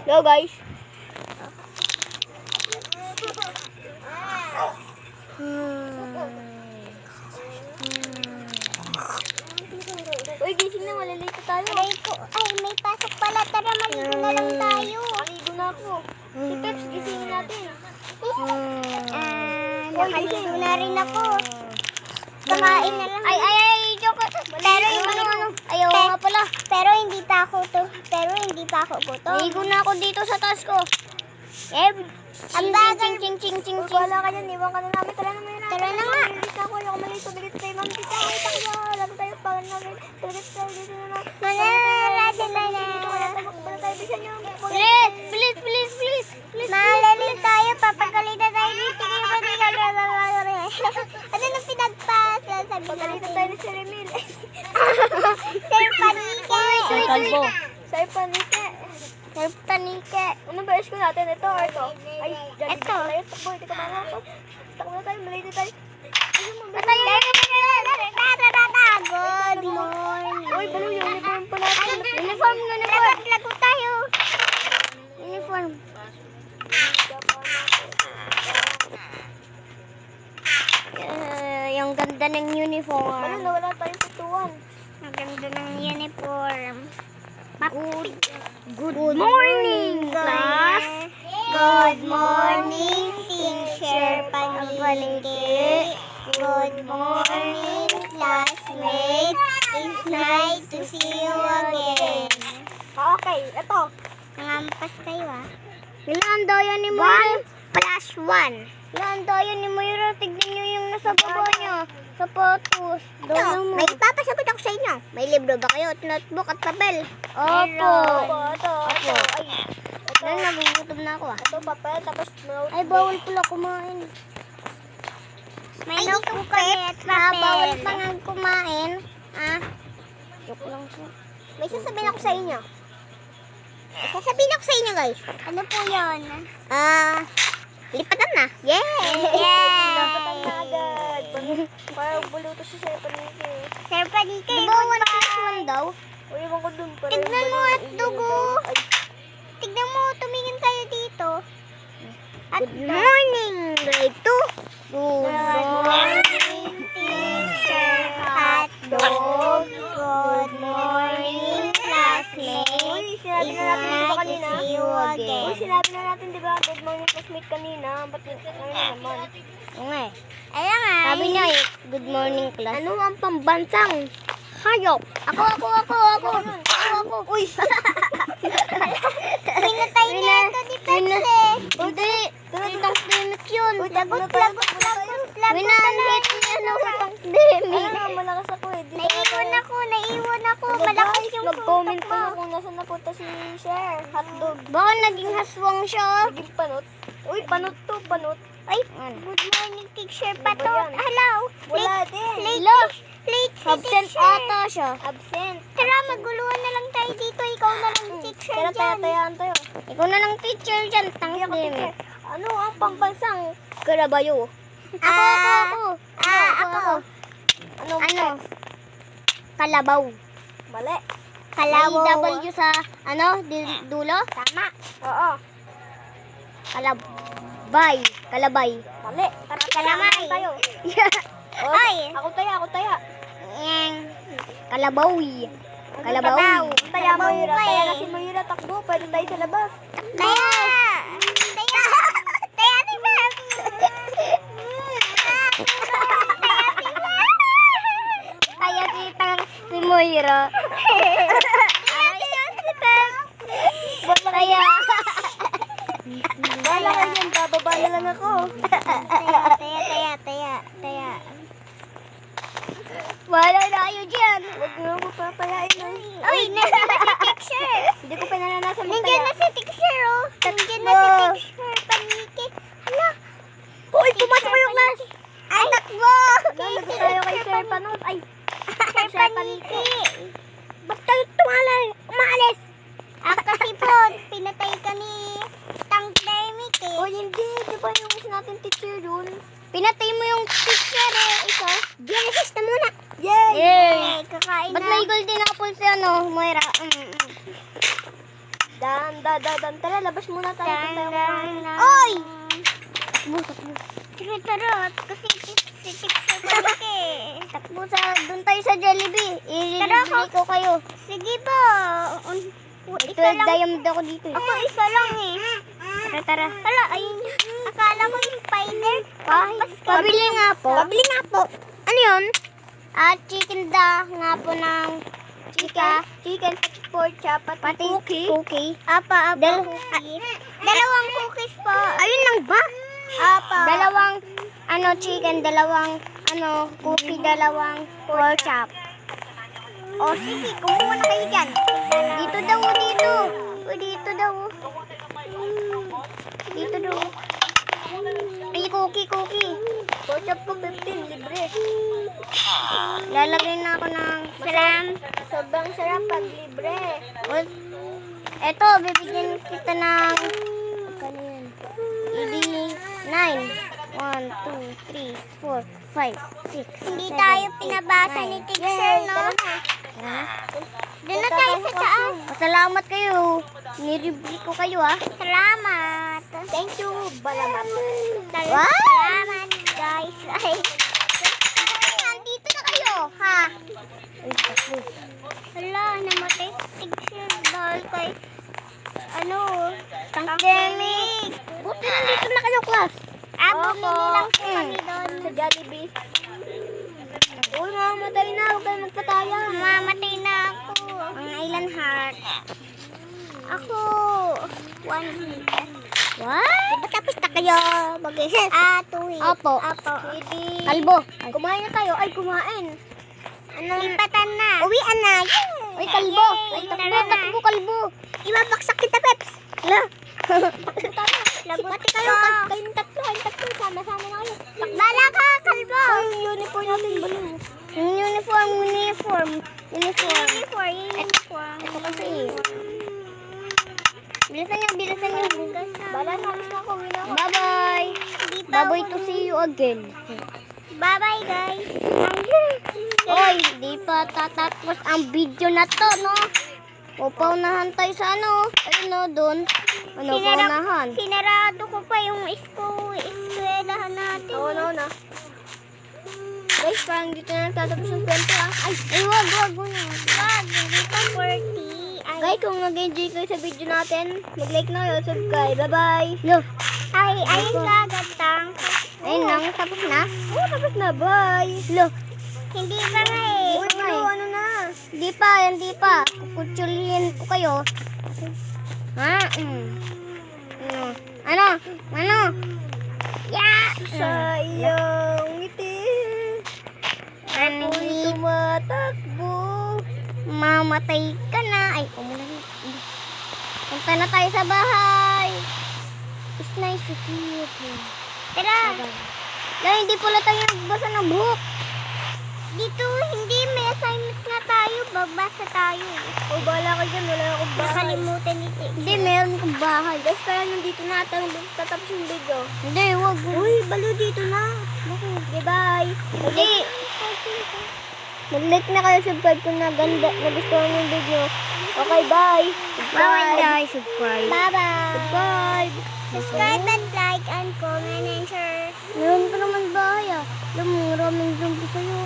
Hello guys. Uy, gising na, malilito tayo. Ay, may pasok pala. Tara, maligo na lang tayo. Maligo na ako. Si Peps, gisingin natin. Nakaligo na rin ako. Kamain na lang. Ay, joke. Pero yung Ayaw nga pala. Pero hindi pa ako gutom. Maligo na ako dito sa taas ko. Ang bagal. Ching. Wala ka dyan, iwan ka na namin. Tara na nga. Bilis na ako, ayoko malito. Bilis tayo, ma'am. Kita, kita ko ba? Alam tayo, pangan namin. Bilis tayo, dito na lang. Bala tayo, bisan nyo. Bilis. Mahalali tayo, papagalitan tayo dito. Ano nang pinagpasa? Pagalitan tayo ni Sir Emil. Sir Panike. Sir Panike. Ano ba isko natin? Ito or ito? Ay, dyan. Ito. Tayo, takbo. Hindi ka manakot. Takbo na tayo, malito tayo. Good morning. Uy, balo, uniform pa natin. Uniform. Lago tayo. Uniform. Yung ganda ng uniform. Ano, nawala tayong tutuan. Ang ganda ng uniform. Good morning, class. Good morning, teacher Panike. Good morning, classmates. It's nice to see you again. Okay, ito. Nangampas kayo Ilan daw yan ni Moira? 1 + 1. Ilan daw yan ni Moira? Tignan nyo yung nasa baba niya. Sapatos. May ipapasagot ako sa inyo. May libro ba kayo? Notebook at papel? Opo. Ito. Ay, ito. Nagugutom na ako Ito, papel, tapos note. Ay, bawal pala kumain. May notebook kami at papel. Bawal pa nga kumain. Joke lang po. May sasabihin ako sa inyo. Sasabihin ako sa inyo, guys. Ano po yun? Lipatan na. Yay! Napatan na agad. Parang buluto si Sir Panike. Sir Panike, di ba 1 + 1 daw? Uy, ewan ko dun. Tignan mo at dugo. Tignan mo, tumingin tayo dito. Good morning, grade 2. Good morning, teacher Hotdog. Good morning, classmates. Uy, sinabi na natin di ba kanina? See you again. Uy, sinabi na natin di ba? Good morning, classmate kanina. Ba't ano naman? Okay. Ayan nga. Sabi niya good morning, class. Ano ang pambansang hayop? Ako. Uy! Pinatay na ito ni Pepsi. Hindi! Tank-demic yun! Uy, lagot. Winahit niya na sa tank-demic! Ano, malakas ako eh. Naiwan ako. Malakas yung mag-comment sutok pa na mo. kung nasa napunta si Sir. Hotdog. Baka naging haswang siya. Naging panot. Uy, panot to, panot. Ay, good morning, teacher Ano ba Patot. yan? Hello. Wala din. Late si Absent teacher. ata siya. Absent. Tara, maguluhan na lang tayo dito. Ikaw na lang teacher Tara, dyan. tayaan tayo. Ikaw na lang teacher dyan. Hindi ako Tank-demic. teacher. Ano ang pambansang Karabayo? Ako. Ano? Kalabaw. Mali. Kalabaw. May W sa, dulo? Tama. Oo. Kalabay. Mali. Tara, Kalamay. tayo. Oh, Ay. Ako taya. Kalabawi. Kalabaw. Taya Moira. Kalabaw Taya eh. na si Moira. Takbo. Pwede tayo sa labas. Taya si Beb. Taya si Moira. Taya. Wala ka dyan. Bababa na lang ako. Taya. Wala na kayo dyan. Huwag mo ako papayain na. Uy, nandiyan na si teacher. Hindi ko pa naranasan Nandiyan na si teacher, oh. Nandiyan na si teacher Panike. Hala. Uy, pumasok ko yung class. Ay, takbo. Lalagot tayo kay Sir Panot. Ay, Sir Panike. ba't tayo umaalis? Kasi po, pinatay ka ni Tank-demic eh. O hindi, di ba yung isa natin teacher dun? Pinatay mo yung teacher eh. Isa. Genesis na muna. Yay! Yay! Kakain Ba't na. may golden apple si Moira? Tara, labas muna tayo. Oy! Tara, kasi sisip sa bangke. Takbo doon tayo sa Jollibee. Tara, I-release ko kayo. Sige ba? Ito, diamond ako dito. Ako isa lang eh. Tara. Hala, ayun. Akala ko yung spider. Pabili nga po. Ano yun? Chicken nga po ng Chicken, pork chop, pati cookie. Apa, cookies. Dalawang cookies po. Ayun lang ba? Apa. Dalawang chicken, dalawang cookie, dalawang pork chop. O sige, kumuha na kayo dyan. Dito daw, dito. Dito daw. Dito daw. Ay, cookie. Pork chop ko 15, libre. Lalagay na ako ng Sobrang sarap pag libre. Eto, bibigyan kita ng Kano yan? ED 9. 1, 2, 3, 4, 5, 6. Hindi tayo pinabasa ni teacher, no? Doon na tayo sa taas. Salamat kayo. Nireview ko kayo, Salamat. Thank you, Balamat. Salamat, guys. Ay. Nandito na kayo, ha? Hala, namatay si teacher dahil kay pandemic. Buti nandito na kayo, class. Bumili lang po kami doon. Sa Jollibee. Uy, mamamatay na. Huwag kayo magpataya. Mamatay na ako. Ang ilan heart? Ako, 1 minute. What? Diba tapos na kayo mag-isis? 2 weeks. Apo. Hindi. Kalbo. Kumain na tayo. Ay, kumain. Lipatan na. Uwian na. Ay, kalbo. Ay, Tara na. takbo, kalbo. Ibabaksak kita, Peps. La. Labot kayo. ka. Kayong tatlo. Sama-sama na kayo. Bala ka, kalbo. Ay, yung uniform natin. Balo. Uniform. Uniform. Ito kasi. Bilisan niyo. Bala na. Alis na ako. Uwi na ako. Bye-bye. Bye-bye to see you again. Bye-bye, guys. Oy, di pa tatapos ang video na to, no? Paunahan tayo sa doon. Paunahan. Sinarado ko pa yung eskwelahan natin. Oo, na. Guys, parang dito na nagtatapos yung kwento, Ay, wag na. Wag, hindi pa 40. Guys, kung nag-enjoy kayo sa video natin, mag-like na kayo, subscribe. Bye-bye. Ayun ka, gatang. Ayun lang, tapos na? Oo, tapos na. Bye. Hindi pa nga eh. Uy, ano na? Hindi pa. Kukutsuluhin ko kayo. Ano? Yeah. Sa iyong ngiti. Ako'y tumatakbo. Mamatay ka na. Ay, umulan. Punta na tayo sa bahay. It's nice to see you again. Tara. Hindi pala tayo nagbasa ng book. Dito, hindi. May assignment na tayo. Babasa tayo. O, bahala ka dyan. Wala akong bahay. Nakalimutan ni Tito. Hindi, meron akong bahay. Guys, kaya nandito na tatapos yung video. Hindi, wag. Uy, balo dito na. Okay, bye. Hindi. Mag-like na kayo, subscribe kung nagustuhan yung video. Okay, bye. Bye, guys. Subscribe. Bye-bye. Subscribe. Subscribe and like and comment and share. Meron pa naman bahay, Alam mo, maraming zombie sa'yo.